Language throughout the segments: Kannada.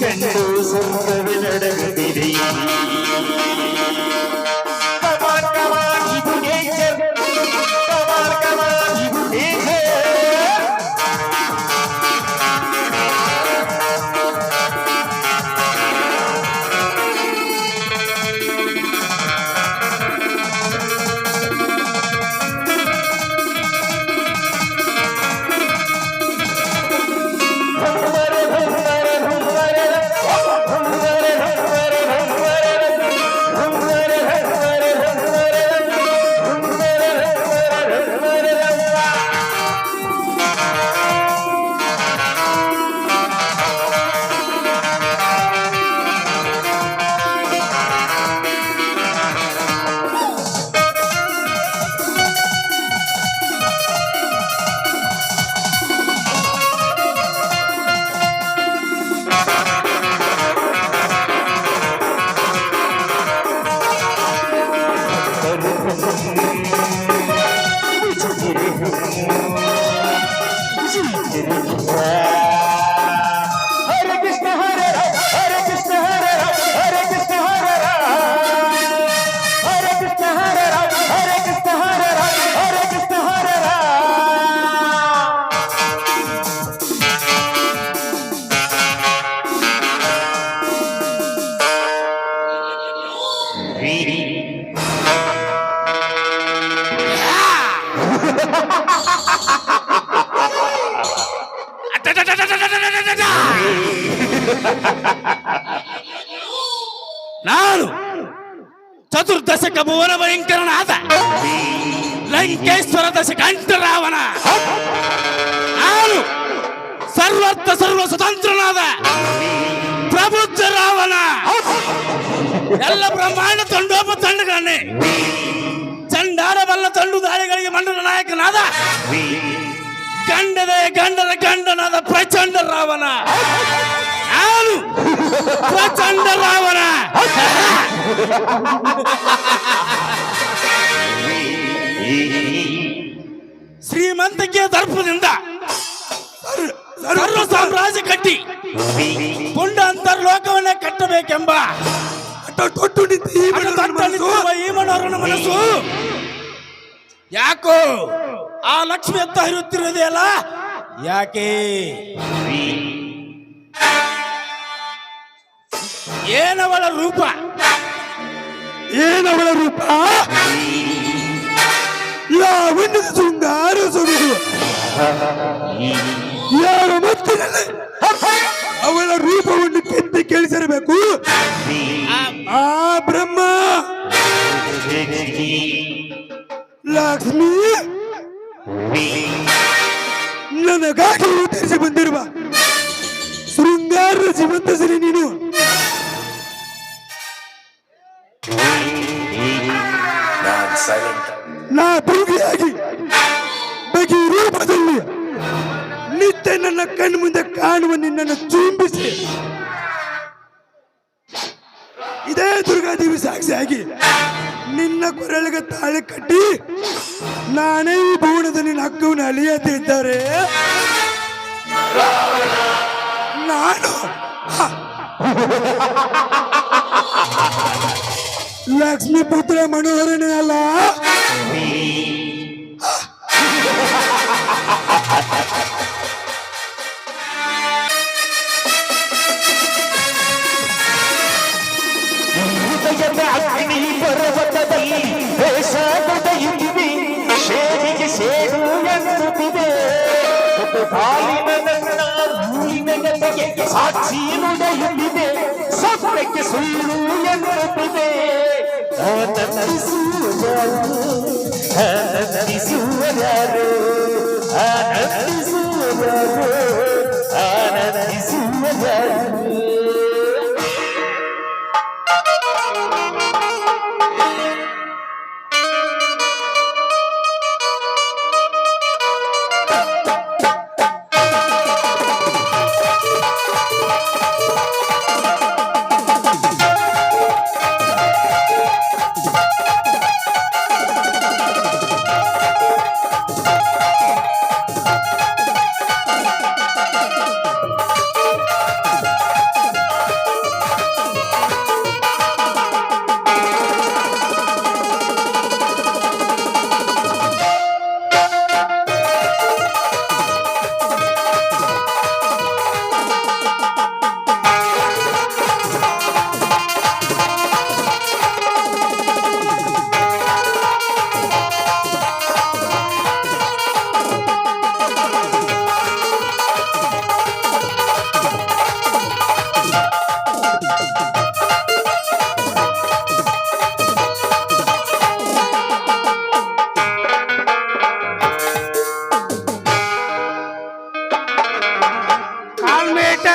ಕಂಡು ಸ್ವರ್ಗವೇ ನಡಗುತ್ತಿದೆ ಕಮಾನ್ ಕಮಾನ್ ಇದು ನೇಚರ್ ಕಮಾನ್ ಕಮಾನ್ ಇದು ನೇಚರ್ हरे कृष्ण हरे राम हरे कृष्ण हरे राम हरे कृष्ण हरे राम हरे कृष्ण हरे राम हरे कृष्ण हरे राम हरे कृष्ण हरे राम ನಾನು ಚತುರ್ದಶಕ ಭುವನ ಭಯಂಕರನಾದ ಲಂಕೇಶ್ವರ ದಶಕಂಠ ರಾವಣ. ನಾನು ಸರ್ವತ್ರ ಸರ್ವ ಸ್ವತಂತ್ರನಾದ ಪ್ರಬುದ್ಧ ರಾವಣ. ಎಲ್ಲ ಬ್ರಹ್ಮಾಂಡ ತಂಡೋಪ ತಂಡಗಳನ್ನೇ ಚಂಡಾಡಬಲ್ಲ ತಂಡು ದಾಳಿಗಳಿಗೆ ಮಂಡಲ ನಾಯಕನಾದ ಗಂಡದ ಗಂಡನ ಗಂಡನಾದ ಪ್ರಚಂಡ ರಾವಣ. ನಾನು ಪ್ರಚಂಡ ರಾವಣ. ಶ್ರೀಮಂತಿಕೆಯ ದರ್ಪದಿಂದ ಸರ್ವ ಸಾಮ್ರಾಜ್ಯ ಕಟ್ಟಿ ಕೊಂಡ ಅಂತರ್ಲೋಕವನ್ನೇ ಕಟ್ಟಬೇಕೆಂಬ ಈ ಮನೋರಣ ಮನಸ್ಸು ಯಾಕೋ ಆ ಲಕ್ಷ್ಮಿ ಅಂತ ಹರಿಯುತ್ತಿರುವುದೆಯಲ್ಲ ಯಾಕೆ? ಏನವಳ ರೂಪ? ಏನವಳ ರೂಪ? ಲಾವಣ್ಯದ ಶೃಂಗಾರ ಸೊಬಗು ಯಾರ ಮತ್ತಿನಲ್ಲಿ ಅವಳ ರೂಪವನ್ನು ಕೆತ್ತಿ ಕೇಳಿಸಿರಬೇಕು. ಆ ಬ್ರಹ್ಮ ಲಕ್ಷ್ಮಿ ನನಗಾಗಿ ಉತ್ತರಿಸಿ ಬಂದಿರುವ ಶೃಂಗಾರ ಜೀವಂತ ಸರಿ ನೀನು. ನಾ ಭೂಮಿಯಾಗಿ ಬಗೆ ರೂಪದಲ್ಲಿ ನಿತ್ಯ ನನ್ನ ಕಣ್ಣು ಮುಂದೆ ಕಾಣುವ ನಿನ್ನನ್ನು ಚುಂಬಿಸಿ ಇದೇ ದುರ್ಗಾದೇವಿ ಸಾಕ್ಷಿಯಾಗಿ ನಿನ್ನ ಕೊರಳಿಗೆ ತಾಳಿ ಕಟ್ಟಿ ನಾನೇ ಈ ಭುವನದ ನಿನ್ನ ಹಕ್ಕವನ್ನು ಅಲಿಯದಿದ್ದರೆ ನಾನು ಲಕ್ಷ್ಮೀ ಪುತ್ರ ಮನೋಹರನೇ ಅಲ್ಲ. ಅಗ್ನಿ ಪರ್ವತದಲ್ಲಿ ವೇಷದೊಡೆಯುತ್ತಿದೆ, ಶೇರಿಗೆ ಶೇರು ಎನ್ನುತ್ತಿದೆ. ಹಾಲಿನ ನನ್ನ ಮೂಲಿನ ಜೊತೆಗೆ ಸಾಕ್ಷಿ ನುಡಿಯುತ್ತಿದೆ, ಸತ್ಯಕ್ಕೆ ಸುಳ್ಳು ಎನ್ನುತ್ತಿದೆ. ಆನಂದಿಸುವವರು ಆನಂದಿಸುವವರು ಆನಂದಿಸುವವರು ಆನಂದಿಸುವವರು.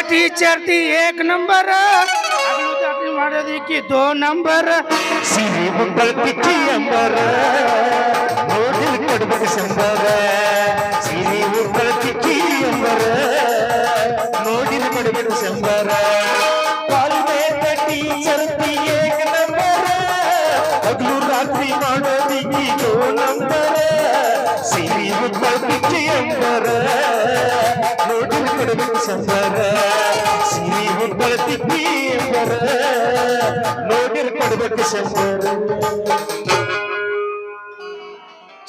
चढ़ती चढ़ती एक नंबर अगलू चाटी ಮಾಡೋದಿಕ್ಕಿ 2 ನಂಬರ್ ಸಿರಿ ಮುಂಬಲ್ ಕಿಚ್ಚಿ ಅಂಬರ ನೋಡಿಲ್ ಕೊಡ್ಬೇಕು ಸಂಬರ ಸಿರಿ ಮುಂಬಲ್ ಕಿಚ್ಚಿ ಅಂಬರ ನೋಡಿಲ್ ಕೊಡ್ಬೇಕು ಸಂಬರ ಕಾಲ್ಮೇ ತಟ್ಟಿ ಚರ್ತಿ ಏಕ ನಂಬರ ಹಗಲು ರಾತ್ರಿ ಮಾಡೋದಿಕ್ಕಿ 2 ನಂಬರ ಸಿರಿ ಮುಂಬಲ್ ಕಿಚ್ಚಿ ಅಂಬರ ನೋಡಿಲ್ ಕೊಡ್ಬೇಕು ಸಂಬರ ಸಿರಿ ಮುಂಬಲ್ ಕಿಚ್ಚಿ ಅಂಬರ ನೋಡಿಲ್ ಕೊಡ್ಬೇಕು ಸಂಬರ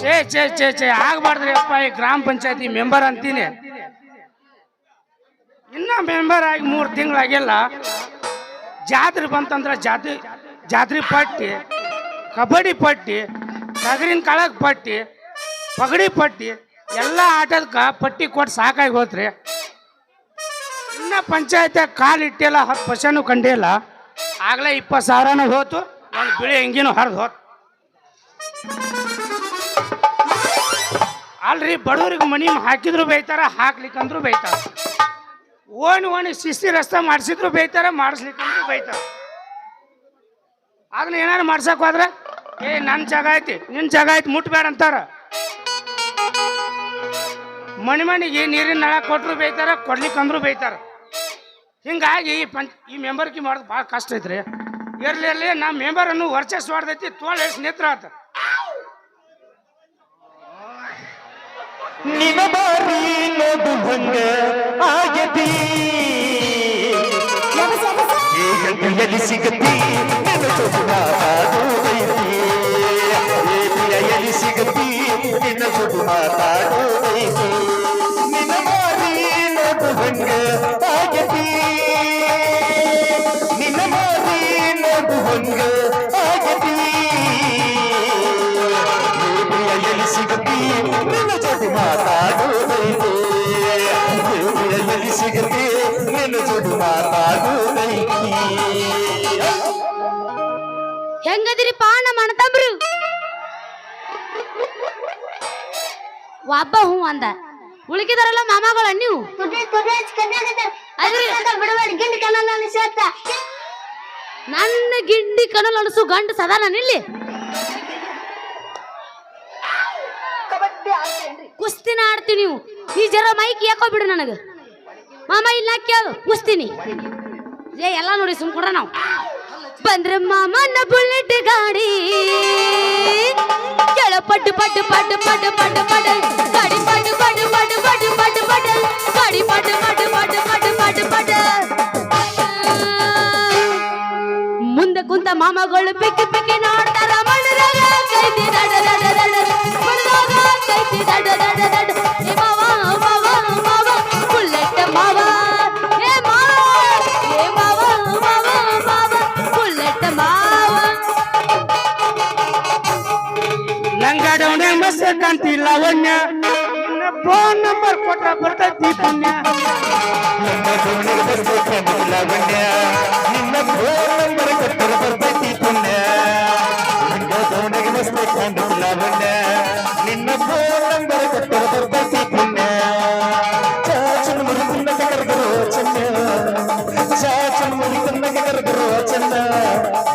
ಛೇ ಛೇ ಛೇ ಛೇ ಆಗ್ಬಾರ್ದ್ರಿ ಅಪ್ಪ ಈ ಗ್ರಾಮ ಪಂಚಾಯತಿ ಮೆಂಬರ್ ಅಂತೀನಿ ಇನ್ನ ಮೆಂಬರ್ ಆಗಿ 3 ತಿಂಗಳಾಗಿಲ್ಲ ಜಾತ್ರೆ ಬಂತಂದ್ರೆ ಜಾತ್ರೆ ಪಟ್ಟಿ ಕಬಡ್ಡಿ ಪಟ್ಟಿ ಟಗರಿನ ಕಾಳಗ್ ಪಟ್ಟಿ ಪಗಡಿ ಪಟ್ಟಿ ಎಲ್ಲ ಆಟದಕ್ಕೆ ಪಟ್ಟಿ ಕೊಟ್ಟು ಸಾಕಾಗಿ ಹೋತ್ರಿ ಇನ್ನ ಪಂಚಾಯತ್ ಕಾಲಿಟ್ಟಿಲ್ಲ 10 ಪೈಸೆನೂ ಕಂಡಿಲ್ಲ ಆಗ್ಲೇ 20,000 ಹೋತು ಒಂದು ಬಿಳಿ ಹೆಂಗಿನೂ ಹರಿದು ಹೋತು ಅಲ್ರಿ ಬಡವ್ರಿಗೆ ಮನಿ ಹಾಕಿದ್ರು ಬೈತಾರ ಹಾಕ್ಲಿಕ್ಕಂದ್ರು ಬೈತಾರ ಓಣಿ ಶಿಸ್ತಿ ರಸ್ತೆ ಮಾಡಿಸಿದ್ರು ಬೈತಾರ ಮಾಡಿಸ್ಲಿಕ್ಕಂದ್ರು ಬೈತಾರ ಅದನ್ನ ಏನಾರು ಮಾಡ್ಸಕ್ ಹೋದ್ರೆ ಏ ನನ್ನ ಜಾಗ ಐತಿ ನಿನ್ನ ಜಾಗ ಐತಿ ಮುಟ್ಬೇಡ ಅಂತಾರ ಮನಿಗೆ ನೀರಿನ ನಳ ಕೊಟ್ರು ಬೈತಾರ ಕೊಡ್ಲಿಕ್ಕಂದ್ರು ಬೈತಾರ ಹಿಂಗಾಗಿ ಈ ಮೆಂಬರ್ಕಿ ಮಾಡೋದು ಭಾಳ ಕಷ್ಟ ಐತ್ರಿ ಇರ್ಲಿ ನಮ್ಮ ಮೆಂಬರ್ ಅನ್ನು ವರ್ಚಸ್ ಮಾಡ್ದೈತಿ ತೋಳ ಎಷ್ಟು ನೇತ್ರ ಆತ ನಿನ ಬಾರಿ ನೋಡು ಹಂಗ ಆಗತಿ ಎಲ್ಲಿ ಸಿಗತಿ ನಿನ್ನ ಜೊತೆ ಮಾತಾಡೋದೈತಿ ಎಲ್ಲಿ ಸಿಗತಿ ನಿನ್ನ ಜೊತೆ ಮಾತಾಡೋದೈತಿ ನಿನ ಬಾರಿ ನೋಡು ಹಂಗ ಆಗತಿ ನಿನ್ನ ಬಾರಿ ನೋಡು ಹಂಗ ಆಗತಿ ಎಲ್ಲಿ ಸಿಗತಿ ನಿನ್ನ ಜೊತೆ ಮಾತಾಡೋದೈತಿ ಎಲ್ಲಿ ಸಿಗತಿ ನಿನ್ನ ಜೊತೆ ಮಾತಾಡೋದೈತಿ ಹೆಂಗದಿರಿಪ್ಪ ನಮ್ಮ ಅಣ್ಣತಂಬ್ರು ಒಬ್ಬ ಹೂ ಅಂದ ಉಳಿಕಿದಾರಲ್ಲ ಮಾಮಗಳ ನೀವು ನನ್ನ ಗಿಂಡಿ ಕಣಲ್ ಅನಸು ಗಂಡು ಸದಾ ನಾನಿಲ್ಲಿ ಕುಸ್ತಿನ ಆಡ್ತೀನಿ ನೀವು ಈ ಜರ ಮೈಕ್ ಯಾಕೋ ಬಿಡು ನನಗ ಮಾಮ ಇಲ್ಲ ಕೇಳು ಕುಸ್ತೀನಿ ಏ ಎಲ್ಲ ನೋಡಿ ಸುಮ್ ಕೊಡ ನಾವು ಬಂದ್ರೆ ಮಾಮನ ಬುಲೆಟ್ ಗಾಡಿ ಕೆಳ ಪಡ್ಡು ಪಡ್ಡು ಪಡ್ಡು ಪಡ್ಡು ಪಡ್ಡು ಪಡ್ಡು ಗಾಡಿ ಪಡ್ಡು ಪಡ್ಡು ಪಡ್ಡು ಪಡ್ಡು ಪಡ್ಡು ಪಡ್ಡು ಗಾಡಿ ಪಡ್ಡು ಪಡ್ಡು ಪಡ್ಡು ಪಡ್ಡು ಪಡ್ಡು ಪಡ್ಡು ಮುಂದೆ ಕುಂತ ಮಾಮಗಳು ಪಿಕ್ಕಿ ಪಿಕ್ಕಿ ನೋಡ್ತಾರ ಮಣ್ಣರಾಗ ಕೈತಿ ದಡ ದಡ ದಡ ಮಣ್ಣರಾಗ ಕೈತಿ ದಡ ದಡ ದಡ ಏ ಮಾವ ಮಾವ ಮಾವ ಬುಲೆಟ್ ಮಾವ ಏ ಮಾವ ಏ ಮಾವ ಮಾವ ಮಾವ ಬುಲೆಟ್ ಮಾವ ಲಂಗಾಡವನೆ ಮಸ್ತ ಕಾಂತಿ ಲಾವಣ್ಯ ಫೋನ್ ನಂಬರ್ ಕೊಟ್ಟ ಬರ್ತೈತಿ ಪುಣ್ಯ ನನ್ನ ದೋಣಿಗೆ ಬರ್ಬೇಕಂತ ಲಾವಣ್ಯ ನಿನ್ನ ಫೋನ್ ನಂಬರ್ ಕೊಟ್ಟರೆ ಬರ್ತೈತಿ ಪುಣ್ಯ ನನ್ನ ದೋಣಿಗೆ ಬರ್ಬೇಕಂತ ಲಾವಣ್ಯ ನಿನ್ನ ಫೋನ್ ನಂಬರ್ ಕೊಟ್ಟರೆ ಬರ್ತೈತಿ ಪುಣ್ಯ ಚಾಚನ ಮುರಿ ಕುನ್ನಗ ಕರಗರೋ ಚೆನ್ನ ಚಾಚನ ಮುರಿ ಕುನ್ನಗ ಕರಗರೋ ಚೆನ್ನ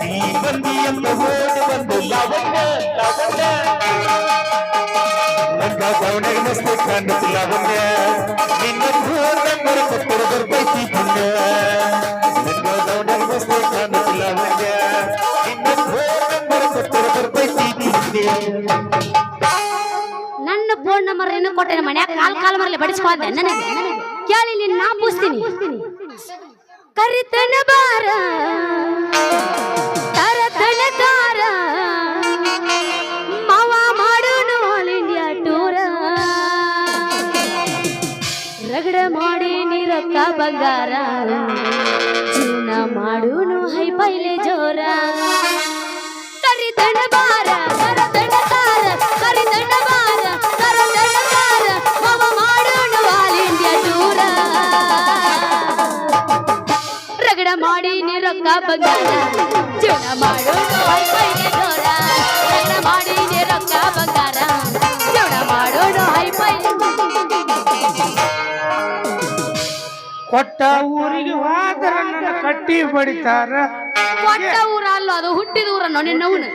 ನೀ ಬಂದಿ ಅಂತ ಓಡಿ ಬಂದು ಲಾವಣ್ಯ ಲಾವಣ್ಯ ನನ್ನ ದೋಣಿಗೆ ಮಸ್ತ್ ಕಾಣುತ್ತ ಲಾವಣ್ಯ ನಿನ್ನ ಫೋನ್ ನಂಬರ್ ಕೊಟ್ಟರೆ ಬರ್ತೈತಿ ಪುಣ್ಯ ನನ್ನ ದೋಣಿಗೆ ಮಸ್ತ್ ಕಾಣುತ್ತ ಲಾವಣ್ಯ ನಿನ್ನ ಫೋನ್ ನಂಬರ್ ಕೊಟ್ಟರೆ ಬರ್ತೈತಿ ಪುಣ್ಯ ನನ್ನ ಫೋನ್ ನಂಬರ್ ಏನು ಕೊಟ್ಟೆ ಮನ್ಯಾಗ ಕಾಲ್ ಮರಲಿ ಬಡಿಸ್ಕೊಂಡೆ ನನಗೆ ಕೇಳಿ ನಾ ಪೂಸ್ತೀನಿ ಕರಿತನ ಬಾರ ತರತನ ಕಾರ ಮಾವ ಮಾಡೋನು ಆಲ್ ಇಂಡಿಯಾ ಟೂರ ರಗಡ ಮಾಡಿ ನೀರಕ್ಕ ಬಂಗಾರ ಜೀವನ ಮಾಡೋನು ಹೈ ಪೈಲೆ ಜೋರ ಕರಿತನ ಬಾರ ತರತನ ಕಾರ ಕರಿತನ ಬಾರ ತರತನ ಕಾರ ಮಾವ ಮಾಡೋನು ಆಲ್ ಇಂಡಿಯಾ ಟೂರ ರಗಡ ಮಾಡಿ ನೀರಕ್ಕ ಬಂಗಾರ ಜೀವನ ಮಾಡೋನು ಹೈ ಪೈಲೆ ಜೋರ ರಗಡ ಮಾಡಿ ನೀರಕ್ಕ ಬಂಗಾರ ಜೀವನ ಮಾಡೋನು ಹೈ ಪೈಲೆ ಕೊಟ್ಟ ಊರಿ ಕಟ್ಟಿ ಬಡಿತಾರ ಕೊಟ್ಟ ಊರ ಅಲ್ಲ ಅದು ಹುಟ್ಟಿದ ಊರ ನೋಡಿ ನವ್ನು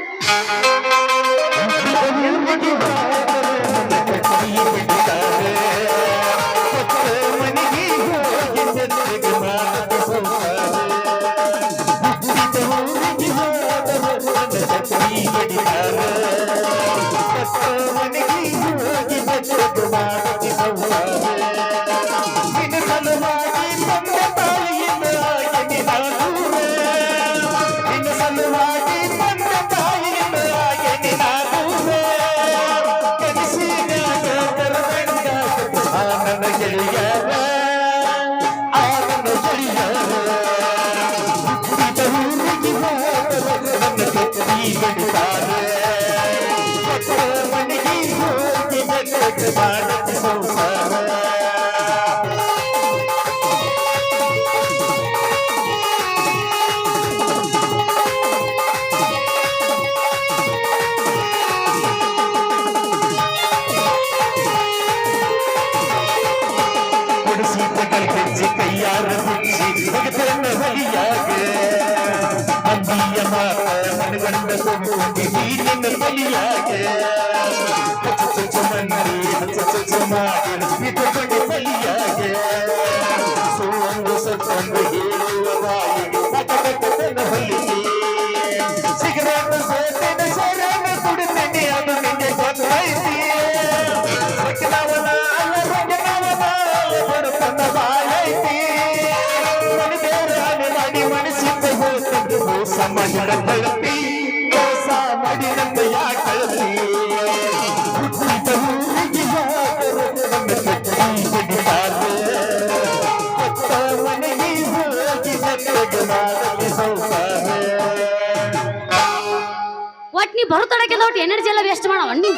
ಒಟ್ ನೀ ಬರುತ್ತಡಕ್ಕೆ ಒಟ್ಟು ಎನರ್ಜಿ ಎಲ್ಲ ವೇಸ್ಟ್ ಮಾಡವ ನೀ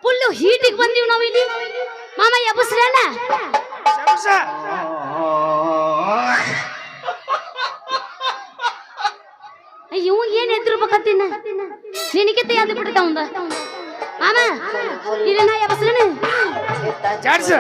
ಫುಲ್ ಹೀಟಿಗೆ ಬಂದೀವಿ ನಾವು ಇಲ್ಲಿ ಮಾಮ ಎಬ್ಬಸ್ರಣ್ಣ ಶಂಸ. ಇವ್ ಏನ್ ಎದ್ದಿರ್ಬೇಕಂತಿನ್ನ ನಿನಗಿತ್ತ ಯಾವ್ದು ಬಿಟ್ಟಿದ್ದ ಅವಂದ ಮಾಮ ಇಲ್ಲ ನಾ ಎಬ್ಬಸ್ರಣ್ಣ ಚಾಡ್ಸ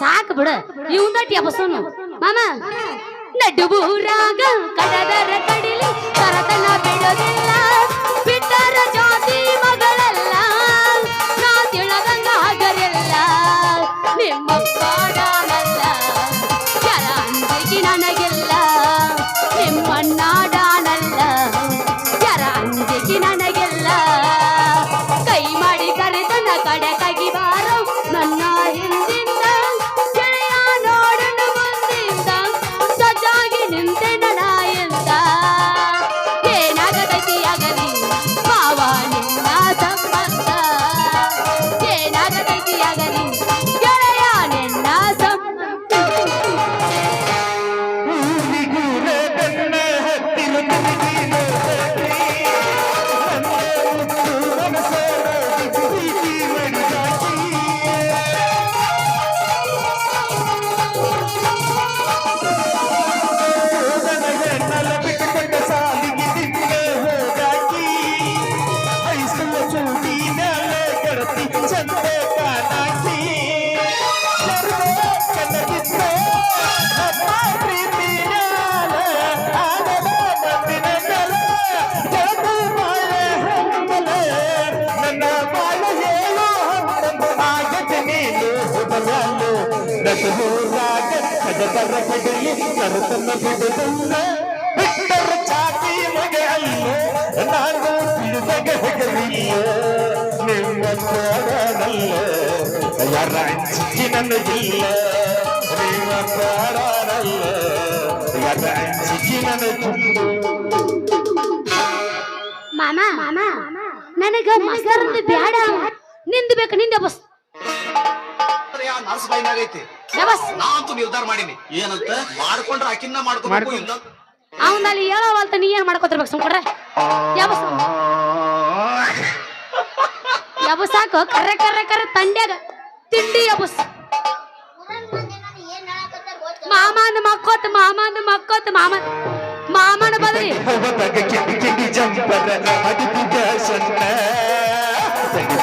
ಸಾಕು ಬಿಡ ಇವಂದಟ್ ಎಬ್ಬಸೋನು ಮಾಮ ನಡುಬೂರಾಗ ಕಡದರ ಕಡಿಲಿ ಕರತನ ಬಿಡೋದಿಲ್ಲ ಬಿಟ್ಟರ ಜಾತಿ ಮಗಳೆಲ್ಲ ನಾ ತಿಳದಂಗ ಆಗರಿಲ್ಲ ನಿಮ್ಮ ಕಾಡಾನಲ್ಲ ಜರ ಅಂಜಿಗೆ ನನಗಿಲ್ಲ ನಿಮ್ಮಣ್ಣಾಡಾನಲ್ಲ ಜರ ಅಂಜಿಗೆ ನನಗಿಲ್ಲ ಕೈ ಮಾಡಿ ಕರೆತನ ಕಡೆ ಕಗಿಬಾರೋ ನನ್ನ ಹಿಂದಿಂದ ಗೆಳೆಯ ನೋಡಲು ಮುಂದಿಂದ ಸಜ್ಜಾಗಿ ನಿಂತೆ ನಡ ಎಂದ ಏನಾಗದೈತಿ ಆಗಲಿ ಮಾವ ನಿನ್ನ ಸಂಬಂಧ ಏನಾಗದೈತಿ ಆಗಲಿ ಗೆಳೆಯ ನಿನ್ನ ಸಂಬಂಧ ಮಾಮ ನನಗ ಮಸ್ತರಂದು ಬ್ಯಾಡ ನಿಂದು ಬೇಕು ನಿಂದೆ ಬಸ್ ನರ್ಸ್ಬೈನಾಗೈತಿ ಬಸ್ ನಾನಂತೂ ನಿರ್ಧಾರ ಮಾಡೀನಿ ಏನಂತ ಮಾಡ್ಕೊಂಡ್ರೆ ಆಕಿನ್ನ ಮಾಡ್ಕೋಬೇಕು ಇಲ್ಲ ಅವನಲ್ಲಿ ಹೇಳೋವಲ್ತ ನೀ ಏನ್ ಮಾಡ್ಕೋತಿರ್ಬೇಕು ಸುಮ್ಕೊಡ್ರೆ ಯಬಸ್ ಸಾಕು ಕರ್ರೆ ಕರ್ರೆ ಕರ್ರೆ ತಂಡ್ಯಾಗ ತಿಂಡಿ ಯಬಸ್ ಮಾಮ ಅಂದ್ ಮಕ್ಕೋತ್ ಮಾಮ ಮಾಮನ ಬದ್ರಿ ಹವದಾಗ ಕಿಂಡಿ ಕಿಂಡಿ ಜಂಪರ ಅಡಿಪಿದ ಸಣ್ಣ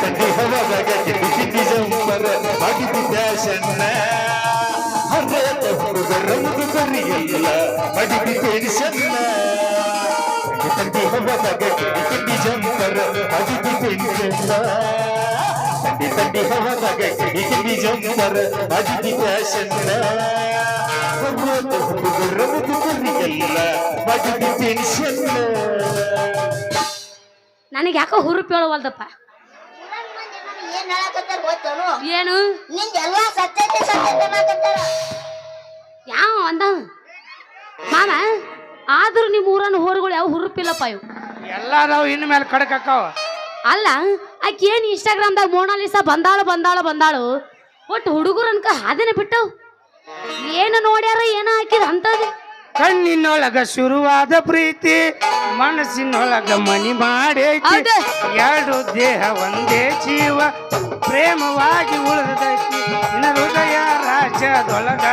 ತಂಡಿ ಹವದಾಗ ಕಿಂಡಿ ಕಿಂಡಿ ಜಂಪರ ಅಡಿಪಿದ ಸಣ್ಣ ಹರ್ರದ ಹುಡುಗರ ಮುದುಗರಿಯಲ್ಲ ಅಡಿಪಿದ ಸಣ್ಣ ತಂಡಿ ಹವದಾಗ ಕಿಂಡಿ ಕಿಂಡಿ ಜಂಪರ ಅಡಿಪಿದ ಸಣ್ಣ ತಂಡಿ ಹವದಾಗ ಕಿಂಡಿ ಕಿಂಡಿ ಜಂಪರ ಅಡಿಪಿದ ಸಣ್ಣ ನನಗೆ ಯಾಕೋ ಹುರುಪು ಹೇಳವಲ್ದಪ್ಪ ಏನ್ ಹೇಳಕತ್ತಾರ ಗೊತ್ತೇನು ಏನು ನಿಂದೆಲ್ಲ ಸತ್ಯತೆ ಸತ್ಯತೆ ಅನ್ನಕತ್ತಾರ ಯಾವ ಅಂದ ಮಾಮ ಆದ್ರೂ ನಿಮ್ಮ ಊರನ್ನ ಹೋರುಗಳು ಯಾವ ಹುರುಪಿಲ್ಲಪ್ಪ ಇವು ಎಲ್ಲ ನಾವು ಇನ್ನು ಮೇಲೆ ಕಡಕಾವ. ಅಲ್ಲ ಆಕೆ ಏನು ಇನ್ಸ್ಟಾಗ್ರಾಮ್ದಾಗ ಮೋನಾಲಿಸಾ ಬಂದಾಳು ಒಟ್ಟು ಹುಡುಗರು ಅನ್ಕ ಹಾದಿನ ಬಿಟ್ಟವು ಏನು ನೋಡ್ಯಾರ ಏನೋ ಹಾಕಿದ ಅಂತದ ಕಣ್ಣಿನೊಳಗ ಶುರುವಾದ ಪ್ರೀತಿ ಮನಸ್ಸಿನೊಳಗ ಮನಿ ಮಾಡೈತಿ ಹೌದು. ಎರಡು ದೇಹ ಒಂದೇ ಜೀವ ಪ್ರೇಮವಾಗಿ ಉಳಿದೈತಿ ನಿನ್ನ ಹೃದಯ ರಾಜ್ಯದೊಳಗ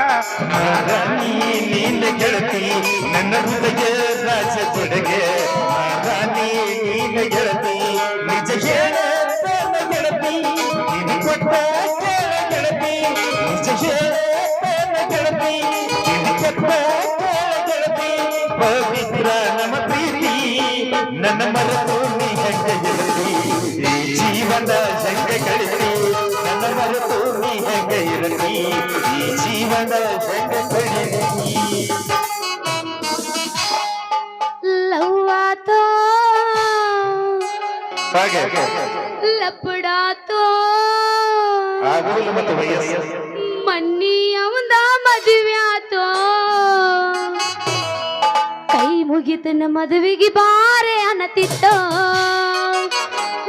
ನೀನ ಗೆಳತಿ ನನ್ನ ಹೃದಯ ರಾಜದೊಳಗೆ ರಾಣಿ ನೀನ ಗೆಳತಿ ನಿಜ ಹೇಳ ಗೆಳತಿ ನೀನು ಕೊಟ್ಟ ಗೆಳತಿ ನಿಜ ಹೇಳ ಗೆಳತಿ ನೀನು ಕೊಟ್ಟ ಗೆಳತಿ ಪವಿತ್ರ ನಮ್ಮ ಪ್ರೀತಿ ನನ್ನ ಮರೆತು ನೀ ಹೆಂಗೆ ಗೆಳತಿ ಈ ಜೀವನ ಹೆಂಗೆ ಕಳಿಸಿ ನನ್ನ ಮರೆತು ನೀ ಹೆಂಗೆ ಇರಲಿ ಈ ಜೀವನ ಹೆಂಗೆ ಕಳಿಸಿ ಲವ್ವಾತೋ ಹಾಗೆ ಲಪಡಾತೋ ಆಗುವುದಿಲ್ಲ ಮತ್ತು ವಯಸ್ಸು ಮನ್ನಿ ಅವಂದ ಮದುವೆ ಆತೋ ಕೈ ಮುಗಿತನ ಮದುವೆಗೆ ಬಾರೆ ಅನ್ನತಿತ್ತೋ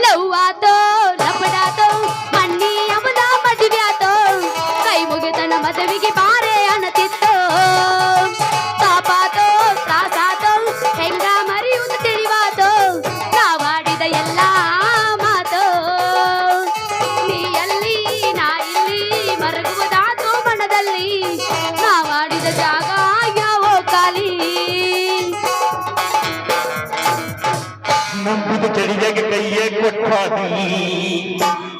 ಲವ್ ಆತೋ ಲಪಡಾತೋ ಮನ್ನಿ ಅವಂದ ಮದುವೆ ಆತೋ ಕೈ ಮುಗಿತನ ಮದುವೆಗೆ ಬಾರೆ ಅನ್ನತಿತ್ತೋ ತಾಪಾತೋ ತ್ರಾಸಾತೋ ಹೆಂಗ ಮರಿಯುವುದು ತಿಳಿವಾತೋ ನಾವಾಡಿದ ಎಲ್ಲ ಮಾತೋ ನೀ ಅಲ್ಲಿ ನಾ ಇಲ್ಲಿ ಮರಗುವುದಾತೋ ಮನದಲ್ಲಿ ನಾವಾಡಿದ ಜಾಗ ಯಾವೋ ಖಾಲಿ ನಂಬುದು ಚಳಿಯಾಗಿ ಕೈಯೇ ಕೊಟ್ಟಾದಿ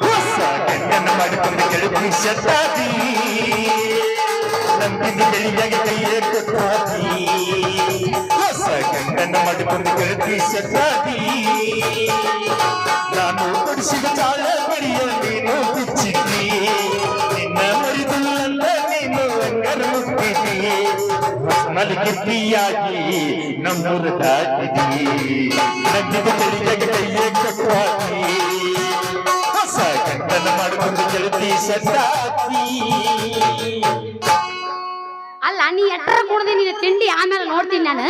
ಹೊಸ ಗಂಡನ ಮಾಡಿಕೊಂಡು ಗೆಳತಿ ಶತಾದಿ ನಂಬಿದು ಚಳಿಯಾಗಿ ಕೈಯೇ ಕೊಟ್ಟಾದಿ ಹೊಸ ಗಂಡನ ಮಾಡಿಕೊಂಡು ಗೆಳತಿ ಶತಾದಿ ನಾನು ಕೊಡಿಸಿದ ಚಾಳ ಬಡಿಯ ನೀನು ಬಿಚ್ಚಿದ್ದಿ ನಿನ್ನ ಮರಿದುಲ್ಲ ನೀನು ಅಂಗರ ಮುಟ್ಟಿದ್ದಿ ಮಲಗಿದ್ದಿಯಾಗಿ ನಮ್ಮೂರ ದಾಟಿದಿ ನಂಬಿದ ಚಳಿಯಾಗಿ ಕೈಯೇ ಕೊಟ್ಟಾದಿ ಹೊಸ ಗಂಡನ ಮಾಡಿಕೊಂಡು ಗೆಳತಿ ಶತಾದಿ ಅಲ್ಲ ನೀ ಎಟ್ಟರ ಕುಡ್ದಿ ನೀನು ತಿಂಡಿ ಆಮೇಲೆ ನೋಡ್ತೀನಿ ನಾನು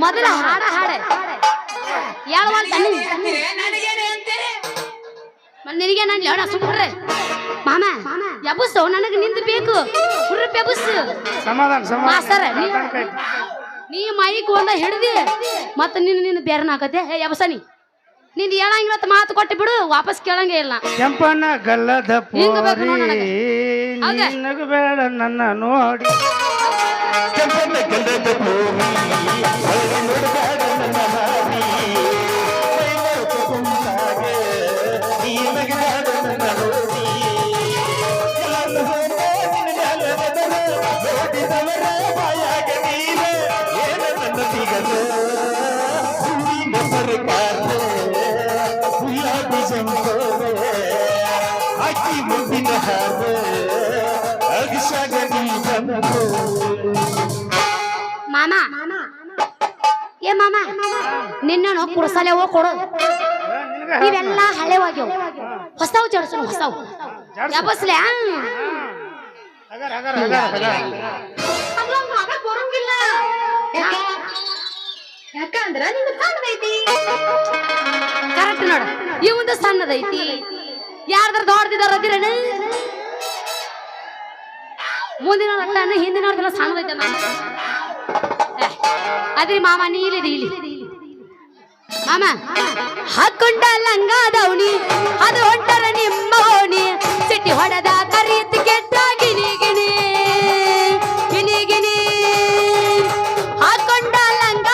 ಮೊದಲ ಹಾಡ ನಿನಗೆ ನಾನು ಹೇಳ ಸುಮ್ರೆ ಮಾಮ ಎಬಸ್ಸು ನನಗೆ ನಿಂದು ಬೇಕು ಹುರ್ರಪ್ಪ ಎಬಸ್ಸು ಸಮಾಧಾನ ಮಾಸ್ತರ ನೀ ಮೈಕ್ ಒಂದ ಹಿಡ್ದಿ ಮತ್ತ ನಿನ್ನ ಬೇರೆ ನಾಕತ್ತೆ ಎಬಸನಿ ನಿಂದು ಹೇಳಂಗಿಲ್ಲ ಮಾತು ಕೊಟ್ಟು ಬಿಡು ವಾಪಸ್ ಕೇಳಂಗೇ ಇಲ್ಲ ಕೆಂಪನ ಗಲ್ಲದ ಹಿಂಗ್ ಬೇಕು ನೋಡು ಪೋರಿ ಹೌದಾ? ನಿನಗ ಬೇಡ ನನ್ನ ನೋಡಿ ಕೆಂಪನ ಗಲ್ಲದ ಪೋರಿ ಒಳಗೆ ನೋಡಬೇಡ ನನ್ನ ಮಾರಿ ಮೈ ಮರೆತು ಕುಂತಾಗೆ ನೀ ನಗಬೇಡ ನನ್ನ ನೋಡಿ ಎಲ್ಲಾನು ಹೋದೆ ನಿನ್ನ ಮ್ಯಾಲ ನದರ ನೋಡಿದವರ ಬಾಯಾಗ ನೀನೆ ಏನ ನನ್ನ ದಿಗದ ಹೂವಿನ ಸರ್ಕಾರ ಗುಲಾಬಿ ಜಂಪರೆ ಅಕ್ಕಿ ಮುದ್ದಿನ ಹಾರ ಅಗಿಸಾಗ ನೀ ಬಂದು ಮಾಮ ಏ ಮಾಮ ನಿನ್ನ ಕುರ್ಸಲೆ ಹೋಗಿ ಕೊಡು ಇವೆಲ್ಲ ಹಳೆವಾಗ್ಯವು ಹೊಸವು ಜಡ್ಸನು ಹೊಸವು ಎಬಸ್ಲೆ ಯಾಕಂದ್ರ ನಿನ್ನ ಸಣ್ಣದೈತಿ ಕರೆಕ್ಟ್ ನೋಡು ಇವಂದು ಸಣ್ಣದೈತಿ ಯಾರ್ದಾರ ದೊಡ್ಡದಿದಾರ ಅದಿರೇನ ಮುಂದಿನ ರಟ್ಟನ ಹಿಂದಿನ ಸಣ್ಣದೈತೆ ಅದ್ರಿ ಮಾಮ ನೀ ಇಲ್ಲಿ ಮಾಮ ಹಾಕೊಂಡ ಲಂಗ ದೌಣಿ ಅದು ಹೊಂಟರ ನಿಮ್ಮ ಓಣಿ ಸಿಟ್ಟಿ ಹೊಡೆದ ಕರೀತಿ ಕೆಟ್ಟ ಗಿನಿ ಗಿನಿ ಗಿನಿ ಗಿನಿ ಹಾಕೊಂಡ ಲಂಗ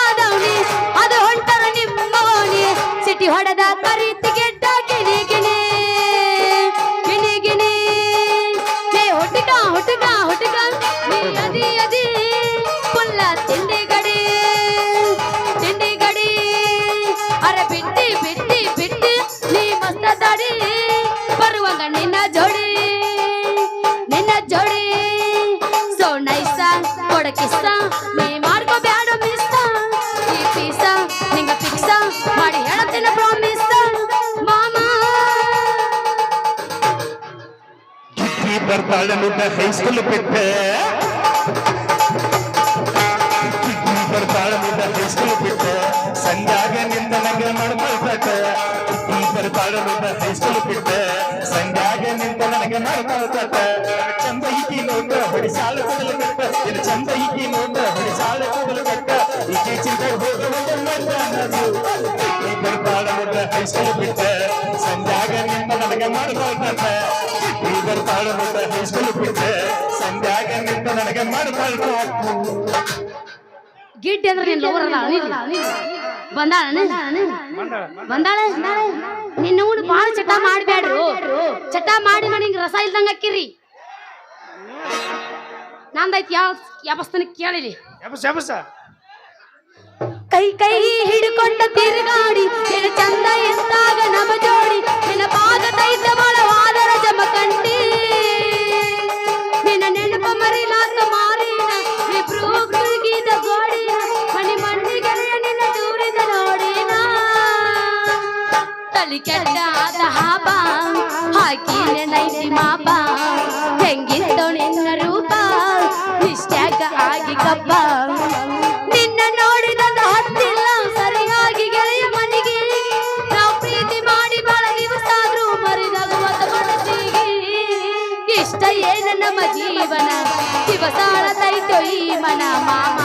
ಕಿಸ್ಸ ನೀ ಮಾಡ್ಕೋ ಬ್ಯಾಡ ಮಿಸ್ಸ ಈ ಪೀಸ ನಿಂಗ ಫಿಕ್ಸ ಮಾಡಿ ಹೇಳತ್ತೇನ ಪ್ರಾಮಿಸ್ ಮಾಮ ಗಿಟ್ಟಿ ಬರ್ತಾಳನು ಹೈಸ್ಕೂಲ್ ಬಿಟ್ಟ ಗಿಟ್ಟಿ ಬರ್ತಾಳನು ಹೈಸ್ಕೂಲ್ ಬಿಟ್ಟ ಸಂಜಾಗ ನಿಂದ ನನಗೆ ಮಾಡ್ಕೊಳ್ತಟ ಗಿಟ್ಟಿ ಬರ್ತಾಳನು ಹೈಸ್ಕೂಲ್ ಬಿಟ್ಟ ಸಂಜಾಗ ನಿಂದ ನನಗೆ ಮಾಡ್ಕೊಳ್ತಟ ಚಂದ ಈಕಿ ನೋಟ ಹೊಡಿಸಾಳ ಕೂದಲು ಕಟ್ಟ ಇದು ಚಂದ ಈಕಿ ನೋಟ ಹೊಡಿಸಾಳ ಕೂದಲು ಕಟ್ಟ ಈಕೆ ಚಿಂತೆ ಗಿಟ್ಟಿ ಬರ್ತಾಳನು ಹೈಸ್ಕೂಲ್ ಬಿಟ್ಟ ಸಂಜಾಗ ನಿಂದ ನನಗೆ ಮಾಡ್ಕೊಳ್ತಟ ಗಿಟ್ಟಿ ಬರ್ತಾಳನು ಹೈಸ್ಕೂಲ್ ಬಿಟ್ಟ ಸಂಜಾಗ ನಿಂದ ನನಗೆ ಮಾಡ್ಕೊಳ್ತಟ ಗಿಡ್ಡಿ ಅಂದ್ರೆ ನೀನ್ ಲವರ್ ಬಂದಾಳ ಬಂದಾಳ ನಿನ್ನ ಬಾಳ ಚಟ ಮಾಡ್ಬ್ಯಾಡ್ರು ಚಟ ಮಾಡಿ ನಿಂಗೆ ರಸ ಇಲ್ದಂಗ ಹಾಕಿರಿ ನಂದೈತಿ ಯಾವಸ್ತನ ಕೇಳಿಲಿ ಎಬಸ ಕೈ ಕೈ ಹಿಡ್ಕೊಂಡ ತಿರುಗಾಡಿ ನಿನ್ನ ಚಂದ ಎಂದಾಗ ನಮ ಜೋಡಿ ನಿನ್ನ ಪಾದ ತೈತ ಬಳವಾದರ ಜಮಕಂಡಿ ನಿನ್ನ ನೆನಪ ಮರಿಲಾಕ ಮಾರಿನ ಇಬ್ರು ಕುಲ್ಗಿದ ಗೋಡಿನ ಮಣಿ ಮಣ್ಣಿಗೆ ನಿನ್ನ ದೂರಿದ ನೋಡಿನ ತಲಿ ಕೆಟ್ಟ ಆದ ಹಾಪ ಹಾಕಿ ನೈಟಿ ಮಾಪ ಹೆಂಗಿತ್ತೋ ನಿನ್ನ ರೂಪ ಇಷ್ಟ್ಯಾಕ ಆಗಿ ಕಬ್ಬ ನಿನ್ನ ನೋಡಿದಂದ ಹತ್ತಿಲ್ಲ ಸರಿಯಾಗಿ ಗೆಳೆಯ ಮನೆಗೆ ನಾವು ಪ್ರೀತಿ ಮಾಡಿ ಬಾಳ ದಿವಸಾದ್ರೂ ಮರಿದಾಗುವಂತ ಮನಸ್ಸಿಗೆ ಇಷ್ಟ ಏನ ನಮ್ಮ ಜೀವನ ದಿವಸಾಳ ತೈತೋ ಈ ಮನ ಮಾಮ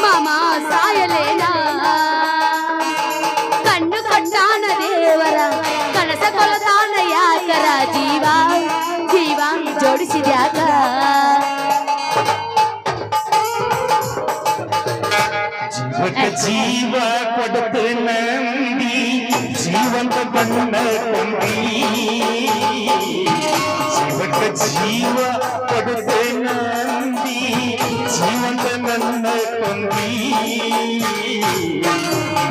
ಮಾಮ ಸಾಯಲೇನ ಕಣ್ಣು ಕಟ್ಟಾನ ದೇವರ ಕನಸ ಕೊಲತಾನ ಯಾಕರ ಜೀವ ಜೀವ ಜೋಡಿಸಿದ್ಯಾಕ ಜೀವಕ್ಕೆ ಜೀವ ಕೊಡುತ್ತೆ ನಂಬಿ ಜೀವಂತ ಬಣ್ಣ ಕೊಂಡಿ ಜೀವಕ್ಕೆ ಜೀವ ಕೊಡುತ್ತೆ ನಂಬಿ ಜೀವಂತ ನನ್ನ ಕೊಂಡಿ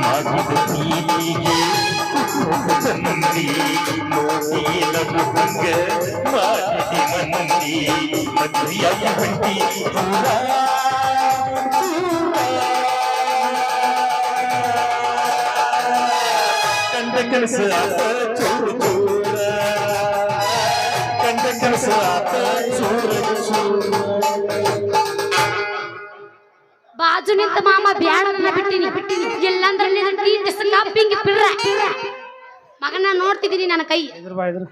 ಮಾಡಿದ ಪ್ರೀತಿಗೆ ತಂದಿ ನೋಡಿ ನಗು ಹಂಗ ಮಾಡಿದಿ ಮಂದಿ ಮದ್ರಿಯಾಗಿ ಬಂಟಿ ದೂರ ಕಂಡ ಕೆಲಸ ಚೂರು ಚೂರ ಕಂಡ ಕೆಲಸ ಚೂರು ಚೂರ ಬಾಜು ನಿಂತ ಮಾಮ ಬ್ಯಾಡ ಬಿಟ್ಟಿನಿ ಇಲ್ಲಂದ್ರ ನಿನ್ನ ಟೀಚರ್ಸ್ ಕಪ್ಪಿಂಗ್ ಪಿರ್ರ ಮಗನ ನೋಡ್ತಿದ್ದೀನಿ ನನ್ನ ಕೈ ಇದ್ರ ಬಾ ಇದ್ರ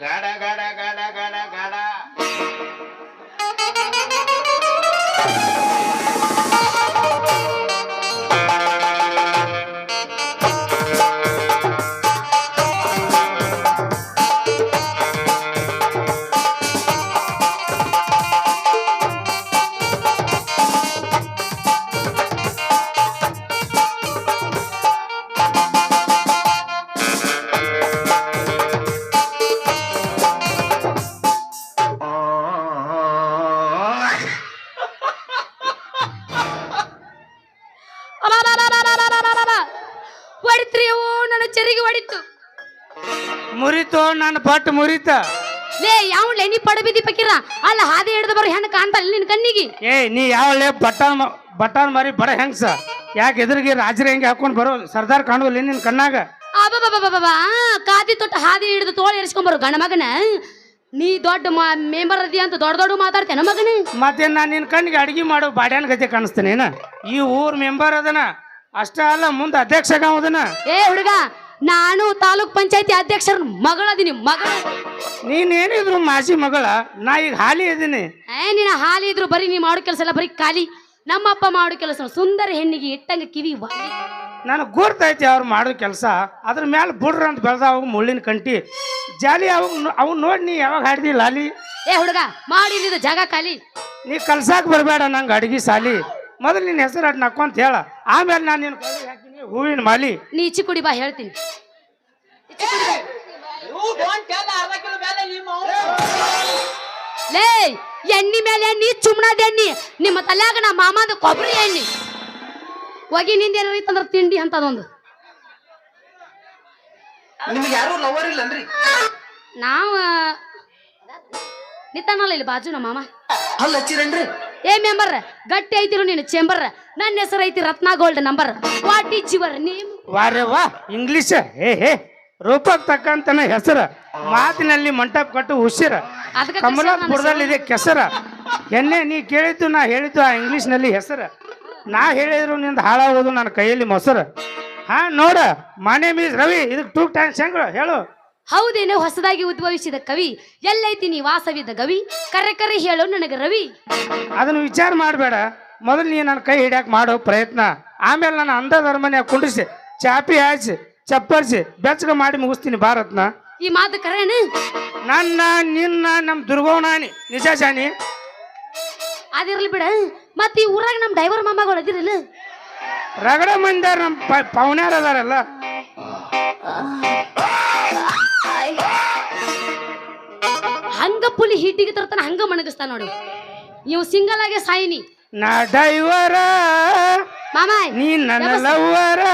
ಗಾಡ ಗಾಡ ಗಾಡ ಗಾಡ ಗಾಡ ಹೊಡಿತ್ರಿ ಅವು ನನ್ನ ಚೆರಿಗೆ ಹೊಡಿತು ಮುರಿತು ನನ್ನ ಪಟ್ಟು ಮುರಿತ ಲೇ ಯಾವನ್ಲೆ ನೀ ಪಡಬಿದ್ದಿ ಪಕ್ಕಿರ ಅಲ್ಲ ಹಾದಿ ಹಿಡ್ದು ಬರೋ ಹೆಣ್ಣು ಕಾಣ್ತಲ್ಲ ನಿನ್ ಕಣ್ಣಿಗೆ ನೀ ಯಾವಳೆ ಬಟಾನ್ ಮಾರಿ ಬಡ ಹೆಂಗ್ಸ ಯಾಕೆ ಎದುರಿಗೆ ರಾಜರ ಹೆಂಗೆ ಹಾಕೊಂಡ್ ಬರೋ ಸರ್ದಾರ್ ಕಾಣುವಲ್ಲ ನಿನ್ ಕಣ್ಣಾಗ ಅಬ್ಬಬ್ಬಬ್ಬಬ್ಬಾ ಕಾದಿ ತೊಟ್ಟು ಹಾದಿ ಹಿಡಿದು ತೋಳ ಇರಿಸ್ಕೊಂಬರು ಗಂಡ ಮಗನ ನೀ ದೊಡ್ಡ ಮೆಂಬರ್ ಅದಿ ಅಂತ ದೊಡ್ಡ ದೊಡ್ಡ ಮಾತಾಡ್ತೇನ ಮಗನ ಮತ್ತೆ ನಾನು ನಿನ್ ಕಣ್ಣಿಗೆ ಅಡಿಗೆ ಮಾಡೋ ಬಾಡ್ಯಾನ ಗತಿ ಕಾಣಿಸ್ತೇನೆ ಈ ಊರ್ ಮೆಂಬರ್ ಅದನ ಅಷ್ಟ ಅಲ್ಲ ಮುಂದೆ ಅಧ್ಯಕ್ಷ ಅದನ ಏ ಹುಡುಗ ನಾನು ತಾಲೂಕ್ ಪಂಚಾಯತಿ ಅಧ್ಯಕ್ಷರ ಮಗಳದೀನಿ ಮಗಳ ನೀನೇನಿದ್ರು ಮಾಸಿ ಮಗಳ ನಾ ಈಗ ಹಾಲಿ ಇದೀನಿ ನಿನ್ನ ಹಾಲಿ ಇದ್ರು ಬರೀ ನೀ ಮಾಡೋ ಕೆಲಸ ಎಲ್ಲ ಬರೀ ಖಾಲಿ ನಮ್ಮಪ್ಪ ಮಾಡೋ ಕೆಲಸ ಸುಂದರ ಹೆಣ್ಣಿಗೆ ಇಟ್ಟಂಗ ಕಿವಿ ವಾಲಿ ನನಗೆ ಗುರ್ತೈತಿ ಅವ್ರು ಮಾಡೋ ಕೆಲಸ ಅದ್ರ ಮ್ಯಾಲ ಬುಡ್ರ ಅಂತ ಬೆಳ್ದಾವ ಮುಳ್ಳಿನ ಕಂಟಿ ಜಾಲಿ ಅವ್ ನೋಡಿ ನೀ ಯಾವಾಗ ಹಾಡ್ದಿ ಲಾಲಿ ಏ ಹುಡುಗ ಮಾಡಿ ಇಲ್ಲಿದ ಜಾಗ ಖಾಲಿ ನೀ ಕಲ್ಸಾಕ್ ಬರಬೇಡ ನಂಗೆ ಅಡಿಗೆ ಸಾಲಿ ಮೊದಲು ನಿನ್ನ ಹೆಸರು ಅಡ್ ನಕ್ಕೊಂತ ಹೇಳ ಆಮೇಲೆ ನಾನು ನಿನ್ನ ಕೈಗೆ ಹಾಕಿನಿ ಹೂವಿನ ಮಾಲಿ ನೀ ಇಚ್ಚಿ ಕುಡಿ ಬಾ ಹೇಳ್ತೀನಿ ಲೇ ಎಣ್ಣಿ ಮೇಲೆ ಎಣ್ಣಿ ಚುಮ್ಣದ ಎಣ್ಣಿ ನಿಮ್ಮ ತಲ್ಯಾಗ ನಾ ಮಾಮಾದ ಕೊಬ್ಬರಿ ಎಣ್ಣಿ ಹೋಗಿ ನಿಂದ ಏನಾರ ತಿಂಡಿ ಅಂತದೊಂದು ನಿಮ್ಗೆ ಯಾರು ಲವರ್ ಇಲ್ಲನ್ರಿ ನಾವು ನಿತ್ತಾನಲ್ಲ ಇಲ್ಲಿ ಬಾಜು ನಮ್ಮ ಮಾಮ ಅಲ್ಲ ಹಚ್ಚಿರನ್ರಿ ಏ ಮೆಂಬರ್ ಗಟ್ಟಿ ಐತಿರು ನೀನು ಚೇಂಬರ್ ನನ್ನ ಹೆಸರು ಐತಿ Ratna gold number what is your name ವಾರೆ ವಾ ಇಂಗ್ಲಿಷ್ ಹೇ ರೂಪಕ್ ತಕ್ಕಂತನ ಹೆಸರ ಮಾತಿನಲ್ಲಿ ಮಂಟಪ ಕಟ್ಟು ಹುಷಿರ ಅದಕ್ಕೆ ಕಮಲಾಪುರದಲ್ಲಿದೆ ಕೆಸರ ಎನ್ನೆ ನೀ ಕೇಳಿದ್ದು ನಾ ಹೇಳಿದ್ದು ಆ ಇಂಗ್ಲಿಷ್ನಲ್ಲಿ ಹೆಸರ ನಾ ಹೇಳಿದ್ರು ನಿಂದ ಹಾಳಾಗೋದು ನನ್ನ ಕೈಯಲ್ಲಿ ಮೊಸರು ಹಾ ನೋಡ ಮಾನೆ ಮೀಸ್ ರವಿ ಇದಕ್ಕೆ 2 ಟೈಮ್ಸ್ ಹೆಂಗ ಹೇಳು ಹೌದೇನೋ ಹೊಸದಾಗಿ ಉದ್ಭವಿಸಿದ ಕವಿ ಎಲ್ಲೈತಿ ನೀ ವಾಸವಿದ್ದ ಗವಿ ಕರೆ ಕರೆ ಹೇಳು ನನಗೆ ರವಿ ಅದನ್ನು ವಿಚಾರ ಮಾಡಬೇಡ ಮೊದಲು ನೀ ನನ್ನ ಕೈ ಹಿಡಿಯಾಕ ಮಾಡೋ ಪ್ರಯತ್ನ ಆಮೇಲೆ ನಾನು ಅಂದದ ಅರಮನೆ ಕುಂಡಿಸಿ ಚಾಪಿ ಹಾಯಿಸಿ ಚಪ್ಪರಿಸಿ ಬೆಚ್ಚಗ ಮಾಡಿ ಮುಗಿಸ್ತೀನಿ ಭಾರತ್ನ ಈ ಮಾತು ಕರೆನ ನನ್ನ ನಿನ್ನ ನಮ್ಮ ದುರ್ಗವನಾನಿ ನಿಜ ಜಾನಿ ಅದಿರ್ಲಿ ಬಿಡ ಮತ್ ಈ ಊರಾಗ ನಮ್ ಡ್ರೈವರ್ ಮಾಮಗಳು ಅದಿರಲ್ಲ ರಗಡ ಮಂದಿಯಾರ ನಮ್ಮ ಪವನ್ಯಾರ ಅದಾರಲ್ಲ ಹಂಗ ಪುಲಿ ಹೀಟಿಗೆ ತರ್ತಾನ ಹಂಗ ಮಣಗಿಸ್ತಾನ ನೋಡು ನೀವು ಸಿಂಗಲ್ ಆಗಿ ಸಾಯಿನಿ ನಾ ಡೈವರ ಮಾಮ ನೀ ನನ್ನ ಲವ್ವರ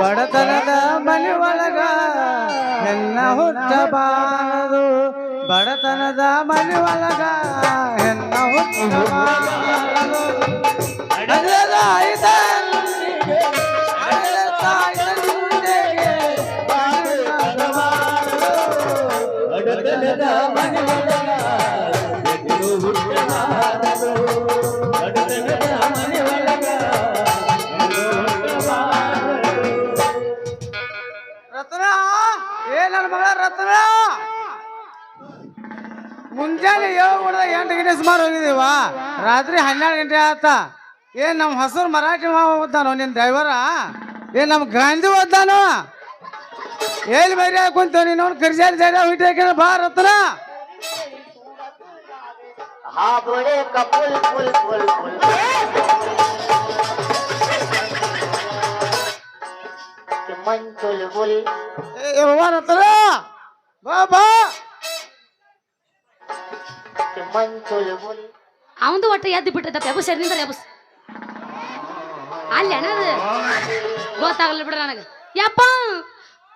ಬಡತನದ ಮನೆ ಒಳಗ ಹೆಣ್ಣ ಹುಟ್ಟಬಾರದು ಬಡತನದ ಮನೆ ಒಳಗ ಹೆಣ್ಣ ಹುಟ್ಟಬಾರದು ನಡೆದ ಐದನಿಗೆ, ನಡೆದ ಐದನಿಗೆ ಬಾಳಬಾರದು. ಬಡತನದ ಮನೆ ಒಳಗ ಹೆಣ್ಣು ಹುಟ್ಟಬಾರದು ಬಡತನದ ಮನೆ ಒಳಗ ರತ್ನ ಏ ನನ್ನ ಮಗಳ ರತ್ನ ಮುಂಜಾನೆ 7 ಗಂಟೆ ಸುಮಾರು ಹೋಗಿದ್ದೀವ ರಾತ್ರಿ 12 ಗಂಟೆ ಆತ ಏನ್ ನಮ್ಮ ಹಸರು ಮರಾಠಿ ಮಾವ ಓದ್ದಾನೋ ನಿನ್ ಡ್ರೈವರ ಏನ್ ನಮ್ಮ ಗಾಂಧಿ ಓದ್ದಾನೋ ಎಲ್ಲಿ ಬೈರಿ ಹಾಕೊಂತ ನೀನು ಕರ್ಜಾರಿ ಜಾರಿ ಹುಟ್ಟಿ ಬಾ ರತ್ನ हा बोले कपुल फुल फुल फुल मन चुलबुल ಏ ಬಾ ರತ್ನ ಬಾ ಬಾ मन चुलबुल ಅವಂದು ಒಟ್ಟು ಎದ್ದು ಬಿಟ್ಟದ ಎಬಸ್ ಎದ್ನಿಂದ ಎಬಸ್ ಅಲ್ಲಿ ಅಣ್ಣದು ಗೊತ್ತಾಗಲ್ಲ ಬಿಡ್ರ ನನಗೆ ಯಪ್ಪ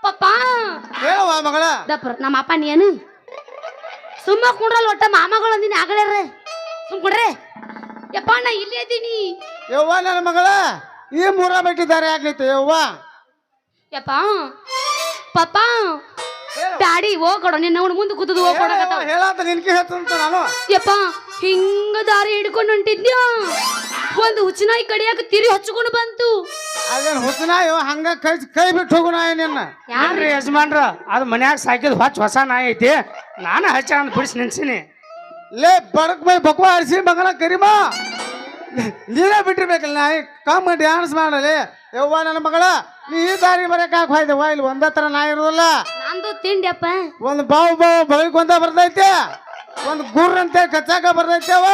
ಪಪ್ಪ ಹೇಳುವ ಮಗಳ ದಪ್ಪ ನಮ್ಮ ಅಪ್ಪ ನೀನು ಸುಮ್ಮ ಕುಂಡ್ರಲ್ಲ ಒಟ್ಟ ಮಾಮಗಳು ಅಂದಿನಿ ಆಗಳ್ಯಾರ ಸುಮ್ ಕುಡ್ರೆ ಯಪ್ಪ ನಾ ಇಲ್ಲೇ ಇದ್ದೀನಿ ಯವ್ವ ನನ್ನ ಮಗಳ ಈ ಮೂರ ಬಿಟ್ಟಿದ್ದಾರೆ ಆಗ್ಲೈತೆ ಯವ್ವ ಯಪ್ಪ ಪಪ್ಪ ಡ್ಯಾಡಿ ಹೋಗ್ಕೊಡು ನಿನ್ನ ಅವ್ನು ಮುಂದೆ ಕೂತದು ಹೋಗ್ಕೊಡಕತ್ತಾವ ಹೇಳತ್ತ ನಿನ್ಕೆ ಹೇಳ್ತಂತ ನಾನು ಯಪ್ಪ ಹಿಂಗ ದಾರಿ ಹಿಡ್ಕೊಂಡು ಹೊಂಟಿದ್ಯಾ ಒಂದು ಹುಚ್ಚನಾಯಿ ಕಡಿಯಾಕ ತಿರಿ ಹಚ್ಕೊಂಡು ಬಂತು ಅದೇನ್ ಹುಚ್ಚನಾಯೋ ಹಂಗ ಕೈ ಬಿಟ್ಟು ಹೋಗು ನಾಯಿ ನಿನ್ನ ಯಾರ್ರಿ ಯಜಮಾನ್ರ ಅದು ಮನ್ಯಾಗ ಸಾಕಿದ್ ಹೊಸ ನಾಯಿ ಐತಿ ನಾನು ಹಚ್ಚ ಅಂತ ಬಿಡಿಸಿ ನಿನ್ಸಿನಿ ಲೇ ಬಡಕ್ ಮೈ ಬಕ್ವಾ ಹರಿಸಿ ಮಗನ ಕರಿಮಾ ನೀನೇ ಬಿಟ್ಟಿರ್ಬೇಕಲ್ಲ ನಾಯಿ ಕಮ್ಮ ಡ್ಯಾನ್ಸ್ ಮಾಡಲಿ ಯವ್ವ ನನ್ನ ಮಗಳ ನೀ ಈ ದಾರಿ ಬರಕ್ ಹಾಕಿ ಹೋಯ್ದವ್ವ ಇಲ್ಲಿ ಒಂದೇ ತರ ನಾಯಿ ಇರೋದಿಲ್ಲ ನಂದು ತಿಂಡಿಯಪ್ಪ ಒಂದು ಬಾವು ಬಳಿಕೊಂತ ಬರ್ತೈತೆ ಒಂದು ಗುರ್ರ ಅಂತ ಕಚ್ಚಾಕ ಬರ್ತೈತೆ ಅವ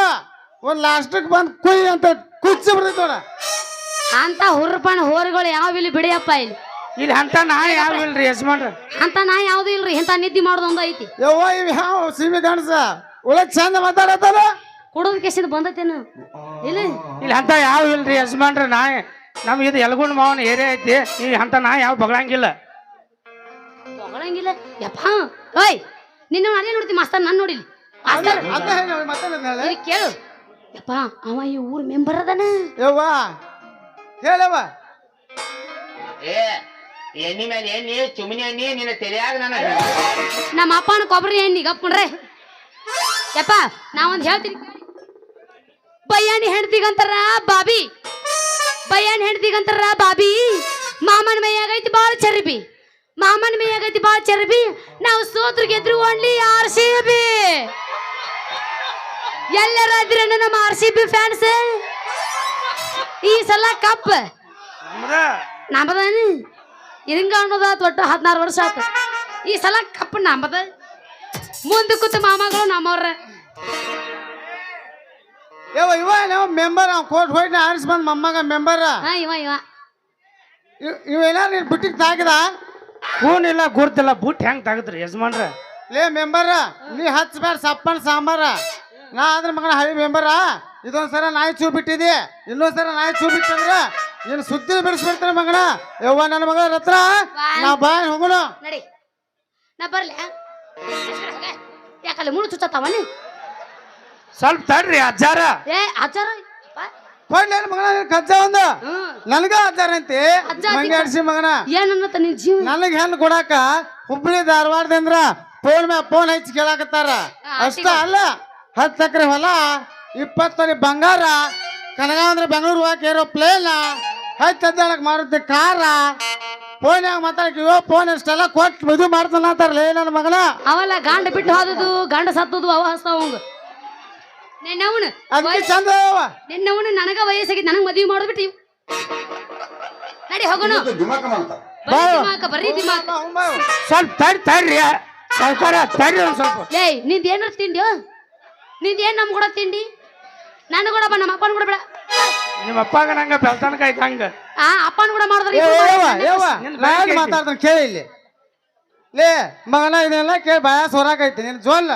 ಒಂದು ಲಾಸ್ಟಿಗೆ ಬಂದು ಕುಯ್ ಅಂತ ಕುಚ್ಚಿ ಬರ್ತೈತೆ ನೋಡ ಅಂತ ಹುರ್ಪಣ ಹೋರಿಗಳು ಯಾವ ಇಲ್ಲಿ ಬಿಡಿಯಪ್ಪ ಇಲ್ಲಿ ಇಲ್ಲಿ ಅಂತ ನಾಯಿ ಯಾವ ಇಲ್ರಿ ಯಜಮಾನ್ರ ಅಂತ ನಾ ಯಾವ್ದು ಇಲ್ರಿ ಇಂತ ನಿದ್ದೆ ಮಾಡೋದು ಒಂದು ಐತಿ ಯವ್ವ ಇವ್ ಯಾವ ಸೀಮೆ ಗಣಸ ಒಳ್ಳೆ ಚಂದ ಮಾತಾಡತ್ತಲ್ಲ ಕುಡೋದ್ ಕೆಸಿದ್ ಬಂದೈತೇನು ಇಲ್ಲ ಇಲ್ಲಿ ಅಂತ ಯಾವ ಇಲ್ರಿ ಯಜಮಾನ್ರ ನಾಯಿ ನಮ್ಗೆ ಇದು ಯಲಗುಂಡ್ ಮಾವನ ಏರಿಯಾ ಐತಿ ಈ ಅಂತ ನಾಯಿ ಯಾವ ಬಗಳಂಗಿಲ್ಲ ತಗೊಳಂಗಿಲ್ಲ ಯಪ್ಪ ಓಯ್ ನಿನ್ನ ಅಲ್ಲೇ ನೋಡ್ತಿ ಮಾಸ್ತರ್ ನಾನು ನೋಡಿಲಿ ಮಾಸ್ತರ್ ಅದ ಮಾತಾಡ ಇಲ್ಲಿ ಕೇಳು ಯಪ್ಪ ಅವ ಈ ಊರ್ ಮೆಂಬರ್ ಅದಾನ ಯವ್ವ ಹೇಳವ್ವ ಏ ಎಣ್ಣಿ ಮೇಲೆ ಎಣ್ಣಿ ಚುಮ್ನಿ ಎಣ್ಣಿ ನಿನ್ನ ತಲೆಯಾಗ ನನ್ನ ನಮ್ಮ ಅಪ್ಪನ ಕೊಬ್ಬರಿ ಎಣ್ಣಿ ಗಪ್ಕೊಂಡ್ರೆ ಯಪ್ಪ ನಾ ಒಂದ್ ಹೇಳ್ತೀನಿ ಬಯ್ಯಾಣಿ ಹೆಂಡತಿಗಂತಾರ ಬಾಬಿ ಬಯ್ಯಾಣಿ ಹೆಂಡತಿಗಂತಾರ ಬಾಬಿ ಮಾಮನ ಮೈಯಾಗೈತಿ ಬಾಳ ಚರ್ಬಿ ಮಾಮನ ಮೈಯಾಗೈತಿ ಬಾಳ ಚರ್ಬಿ ನಾವು ಸೋತ್ರು ಗೆದ್ರು ಓನ್ಲಿ RCB ಎಲ್ಲರ ಇದ್ರೇನು ನಮ್ಮ RCB ಫ್ಯಾನ್ಸ್ ಈ ಸಲ ಕಪ್ ನಮ್ಮದಾನು ಹಿಂಗ ಅನ್ನೋದ ಒಟ್ಟು 16 ವರ್ಷ ಆತ ಈ ಸಲ ಕಪ್ ನಮ್ಮದ ಮುಂದೆ ಕೂತ ಮಾಮಗಳು ನಮ್ಮವ್ರ ಯವ್ವ ಇವ ಮೆಂಬರ್ ಅವ್ ಕೋರ್ಟ್ ಹೋಗಿ ಆರಿಸ್ ಬಂದ್ ಮೊಮ್ಮಗ ಮೆಂಬರ್ ಇವ ಇವೆಲ್ಲ ನೀನ್ ಬಿಟ್ಟಿಗೆ ತಾಗಿದ ಕೂನಿಲ್ಲ ಗುರ್ತಿಲ್ಲ ಬುಟ್ ಹೆಂಗ್ ತಗದ್ರಿ ಯಜಮಾನ್ರ ಲೇ ಮೆಂಬರ್ ನೀ ಹಚ್ಬೇಡ ಸಪ್ಪನ್ ಸಾಂಬಾರ ನಾ ಅದ್ರ ಮಗನ ಹಳಿ ಮೆಂಬರ ಇದೊಂದ್ಸಲ ನಾಯಿ ಚೂ ಬಿಟ್ಟಿದಿ ಇನ್ನೊಂದ್ಸಲ ನಾಯಿ ಚೂ ಬಿಟ್ಟಂದ್ರ ನೀನು ಸುದ್ದಿ ಬಿಡಿಸ್ಬಿಡ್ತಾನೆ ಮಗನ ಯವ್ವ ನನ್ನ ಮಗಳ ರತ್ನ ನಾ ಬಾಯ್ ಹೋಗೋಣ ನಡಿ ನಾ ಬರ್ಲಿ ಯಾಕಲ್ಲ ಮುಳು ಚುಚ್ಚತಾವನಿ ಸ್ವಲ್ಪ ತಡ್ರಿ ಅಜ್ಜಾರ ಏ ಆಚಾರ ಕೊಡ್ಲಿ ಮಗನ ಕಜ್ಜ ಒಂದು ನನಗ ಅಜ್ಜಾರ ಅಂತೆ ಮಂಗೆ ಅಡ್ಸಿ ಮಗನ ಏನನ್ನತ್ತ ನಿನ್ ಜೀವ ನನಗೆ ಹೆಣ್ಣು ಕೊಡಾಕ ಹುಬ್ಳಿ ಧಾರವಾಡದಿಂದ ಫೋನ್ ಹಚ್ಚಿ ಕೇಳಾಕತ್ತಾರ ಅಷ್ಟ ಅಲ್ಲ 10 ಎಕರೆ ಹೊಲ 20 ತೊಲಿ ಬಂಗಾರ ಕನಗಾಂದ್ರ ಬೆಂಗಳೂರು ಹೋಗಕ್ಕೆ ಏರೋಪ್ಲೇನ್ ಹಚ್ಚಕ್ ಮಾರುತ್ತೆ ಕಾರ ಫೋನ್ಯಾಗ ಮಾತಾಡಕ್ಕೆ ಫೋನ್ ಇಷ್ಟೆಲ್ಲ ಕೊಟ್ಟು ಮದುವೆ ಮಾಡ್ತಾನ ಅಂತಾರಲೇ ನನ್ನ ಮಗನ ಅವಲ್ಲ ಗಂಡ ಬಿಟ್ಟು ಹೋದದು ಗಂಡ ಸತ್ತದು ಅವ ಹಸ್ತಾವಂಗ ನಿನ್ನವನು ಅದಕ್ಕೆ ಚಂದ ನಿನ್ನವನು ನನಗ ವಯಸ್ಸಾಗಿ ನನಗ್ ಮದುವೆ ಮಾಡೋದ್ಬಿಟ್ಟು ನಡಿ ಹೋಗೋಣ ಬರ್ರಿ ದಿಮಾಕ ಸ್ವಲ್ಪ ತಡ್ರಿ ಸರ್ಕಾರ ತಡ್ರಿ ಒಂದ್ ಸ್ವಲ್ಪ ಲೇ ನಿಂದ ಏನಾರ ತಿಂಡಿ ನಿಂದ ಏನ್ ನಮ್ ಕೂಡ ತಿಂಡಿ ನನ್ನ ಕೂಡ ಬಾ ನಮ್ಮ ಅಪ್ಪನ ಕೂಡ ಬೇಡ ನಿಮ್ಮ ಅಪ್ಪಗ ನಂಗ ಬೆಳ್ತನಕ ಐತ ಹಂಗ ಅಪ್ಪನ ಕೂಡ ಮಾಡಿದ್ರೆ ಮಾತಾಡ್ತಾನೆ ಕೇಳಿ ಇಲ್ಲಿ ಲೇ ಮಗನ ಇದನ್ನೆಲ್ಲ ಕೇಳಿ ಬಾಯ ಸೋರಾಕೈತಿ ನಿನ್ ಜೋಲ್ಲ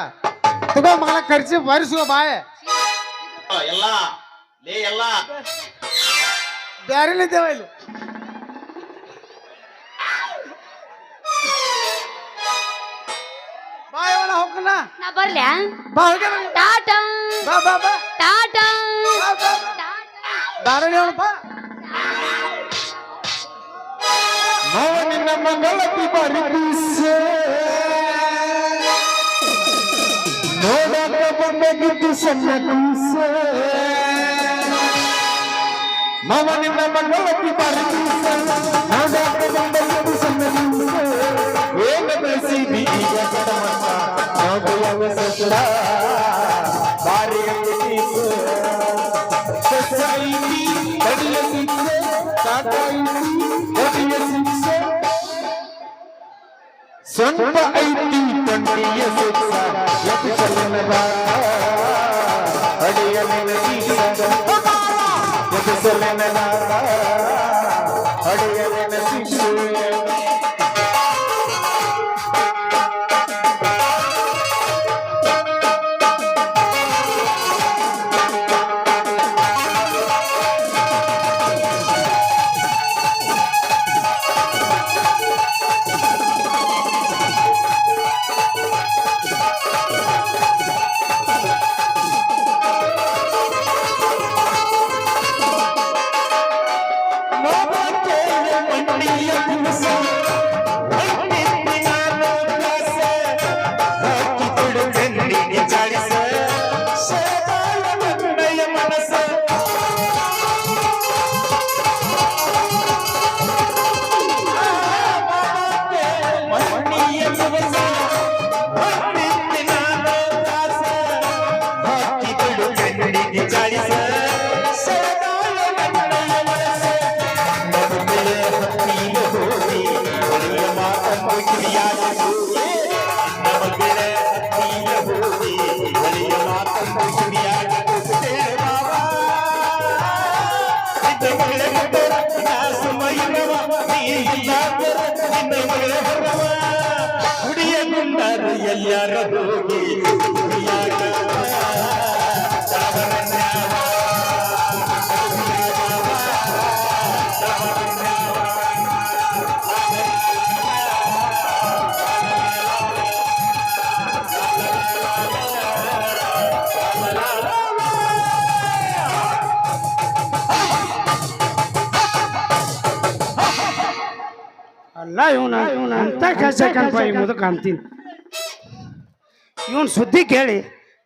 ತಗೋ ಮಗನ ಕರ್ಸಿ ಬರಿಸುವ ಬಾಯ ಎಲ್ಲ ಲೇ ಎಲ್ಲ ಬ್ಯಾರಿಲಿದ್ದೇವ ಇಲ್ಲಿ ಬಾಯವನ ಹೋಗಣ ನಾ ಬರ್ಲ್ಯಾ ಬಾ ಹೋಗ್ಯ ಟಾಟಾ ಬಾ ಬಾ ಬಾ ಟಾಟಾ ಧಾರಣಿ ಬಾ ನಿನ್ನ ಮಂಗಳತಿ ಬರಿಸೆ ನೋಡಕ ಬಂದಗಿದ್ದು ಸಣ್ಣ ಕೂಸೆ ಮಾವ ನಿನ್ನ ಮಂಗಳತಿ ಬರಿಸೆ ನೋಡಕ ಬಂದಗಿದ್ದು ಸಣ್ಣ ಕೂಸೆ ಏನ ಬೆಳೆಸಿದಿ ಈಗ ಜಗಮತ್ತ ನೋಡಯವ ಸಸರ ಬಾರಿ ಅಂಗೀಸೆ ಸಸೈತಿ ಕಡಿಯ ಸಿಕ್ಸೆ ಕಾಟಾಯಿಸಿ ಕಡಿಯ ಸಿಕ್ಸೆ ಸ್ವಂತ ಐತಿ ತಂಡಿಯ ಸುತ್ತ ಯತಿಸಲನದ ಅಡಿಯ ನೆನಸಿದ ಯತಿಸಲನದ ಅಡಿಯ ನೆನಸಿದ ನಿನ್ನ ಮಗಳ ಹೊರವ ಹುಡಿಯ ಗುಂಡರು ಎಲ್ಲಾರ ಹೋಗಿ ಹುಡಿಯಾಗ ಅಲ್ಲ ಇವನ ಅಂತ ಕೆಲಸಕ್ಕಂಪ ಈ ಮುದುಕ ಅಂತೀನಿ. ಇವನ್ ಸುದ್ದಿ ಕೇಳಿ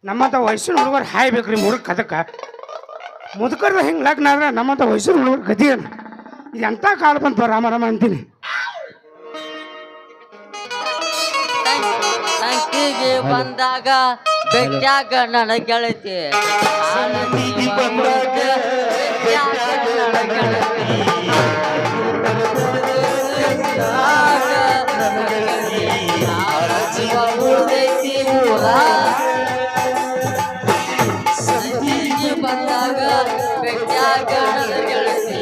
ನಮ್ಮಂತ ವಯಸ್ಸಿನ ಹುಡುಗರು ಹಾಯ್ಬೇಕ್ರಿ ಮುಡುಕ್ ಅದಕ್ಕೆ. ಮುದುಕರ್ದ ಹಿಂಗೆ ಲಗ್ನ ಆದ್ರೆ ನಮ್ಮಂತ ವಯಸ್ಸಿನ ಹುಡುಗರು ಗತಿ ಏನು? ಇದು ಎಂಥ ಕಾಲ ಬಂತು ರಾಮ ಅಂತೀನಿ. ಸಂತಿಗೆ ಬಂದಾಗ ಬೆಟ್ಟಾಗ ನನ್ನ ಗೆಳತಿ ಬಂದಾಗ ಬೆಟ್ಟಾಗ ನನ್ನ ಗೆಳತಿ ಉಳ್ದೈತಿ ಊರ ಸಂತಿಗೆ ಬಂದಾಗ ಬೆಟ್ಟಾಗ ನನ್ನ ಗೆಳತಿ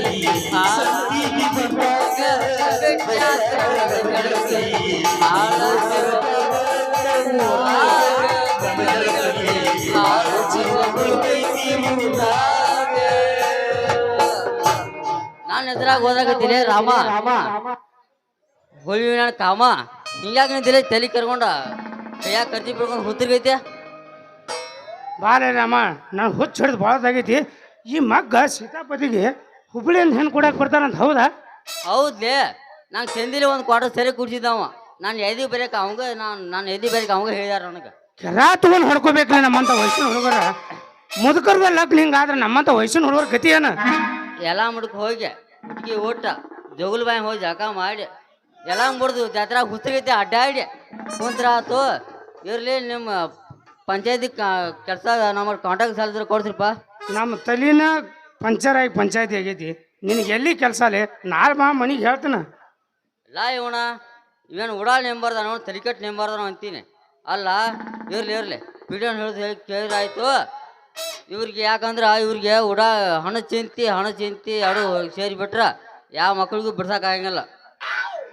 ಬೆಟ್ಟಾಗ ನನ್ನ ಗೆಳತಿ ನಾನು ಎದುರಾಗ ಹೋದಾಗತ್ತೀನಿ ರಾಮ ಹೋಳಿ ನಾನು ಕಾಮ ಹಿಂಗಾಗಿ ನಿಂತಿಲ್ಲ ತಲೆ ಕರ್ಕೊಂಡ ಕೈಯಾಗ ಕರ್ಜಿ ಬಿಡ್ಕೊಂಡು ಹುತ್ತಿರ್ಗೈತೆ. ಬಾರೇ ರಾಮ, ನಾನು ಹುಚ್ಚ ಹಿಡಿದು ಭಾಳದಾಗೈತಿ. ಈ ಮಗ್ಗ ಸೀತಾಪತಿಗೆ ಹುಬ್ಳಿಯಿಂದ ಹೆಣ್ಣು ಕೊಡಕ್ಕೆ ಬರ್ತಾರಂತ ಹೌದಾ? ಹೌದ್ಲೇ, ನಂಗೆ ಚಂದಿಲಿ ಒಂದು ಕ್ವಾರ್ಟರ್ ಸರಿ ಕುಡ್ಸಿದ್ದವ. ನಾನು ಎದಿ ಬರೀಕ ಅವಂಗ ನಾನು ಎದಿ ಬರೀಕ ಅವಂಗ ಹೇಳಿದಾರ ನನಗೆ. ಕೆರ ತಗೊಂಡು ಹೊಡ್ಕೋಬೇಕಲ್ಲ ನಮ್ಮಂತ ವಯಸ್ಸಿನ ಹುಡುಗರ. ಮುದುಕರ್ದ ಲಗ್ನ ಹಿಂಗಾದ್ರೆ ನಮ್ಮಂತ ವಯಸ್ಸಿನ ಹುಡುಗರ ಗತಿ ಏನು? ಎಲ್ಲ ಮುಡ್ಕ ಹೋಗಿ ಹುಡುಗಿ ಊಟ ಜೋಗುಲ್ ಬಾಯಿ ಹೋಗಿ ಜಕ ಮಾಡಿ ಎಲ್ಲ ಮುಡ್ದು ಜಾತ್ರಾ ಹುಸ್ತಗೈತೆ ಅಡ್ಡಾಡಿ ಕುಂತ್ರಾತು. ಇರ್ಲಿ ನಿಮ್ಮ ಪಂಚಾಯತಿ ಕೆಲಸ ನಮ್ಮ ಕಾಂಟ್ಯಾಕ್ಟ್ ಸಾಲಿದ್ರೆ ಕೊಡ್ಸ್ರಿಪ್ಪ. ನಮ್ಮ ತಲಿನ ಪಂಚರ್ ಆಗಿ ಪಂಚಾಯತಿ ಆಗೈತಿ. ನಿನಗೆ ಎಲ್ಲಿ ಕೆಲಸ ಅಲ್ಲೇ ನಾಳೆ ಬಾ ಮನೆಗೆ ಹೇಳ್ತಾನ. ಇಲ್ಲ ಇವಣ ಇವೇನು ಉಡಾಳ್ ನೆಂಬರ್ದಾನೋ ತಲಿಕಟ್ಟು ನೆಂಬರ್ದಾನೋ ಅಂತೀನಿ. ಅಲ್ಲ ಇರ್ಲಿ ಪಿಡಿಯೋನ್ ಹೇಳಿ ಕೇಳಿದ್ರಾಯ್ತು. ಇವ್ರಿಗೆ ಯಾಕಂದ್ರೆ ಇವ್ರಿಗೆ ಹಣ ಚಿಂತಿ ಎರಡು ಸೇರಿಬಿಟ್ರೆ ಯಾವ ಮಕ್ಳಿಗೂ ಬಿಡ್ಸೋಕ್ಕಾಗಂಗಿಲ್ಲ.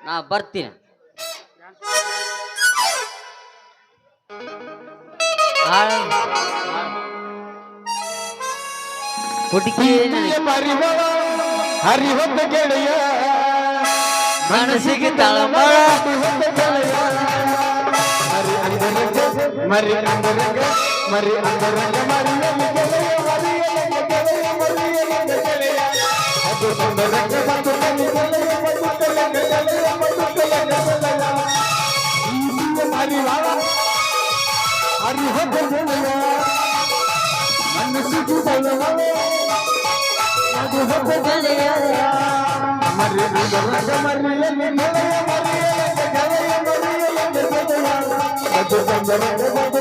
ನಾ ಬರ್ತೀನಿ. ಹುಡುಕಿ ಹರಿಹೊತ್ತ ಗೆಳೆಯ ಮನಸ್ಸಿಗೆ ತಳಮಳ ಮರಿ ಅಂದರಂಗ ಮರಿ ಅಂದರಂಗ ಅದು ಸುಂದರಂಗ ಮತ್ತು ಹರಿಹೊತ್ತ ಗೆಳೆಯ ಮನಸ್ಸಿಗೆ ತಳಮಳ ಅದು ಹೊತ್ತ ಗೆಳೆಯ ಮರಿ ಅಂದರಂಗ ಮರಿಯಲ್ಲಿ ಗೆಳೆಯ ಅದು ಸುಂದರಂಗ ಮತ್ತು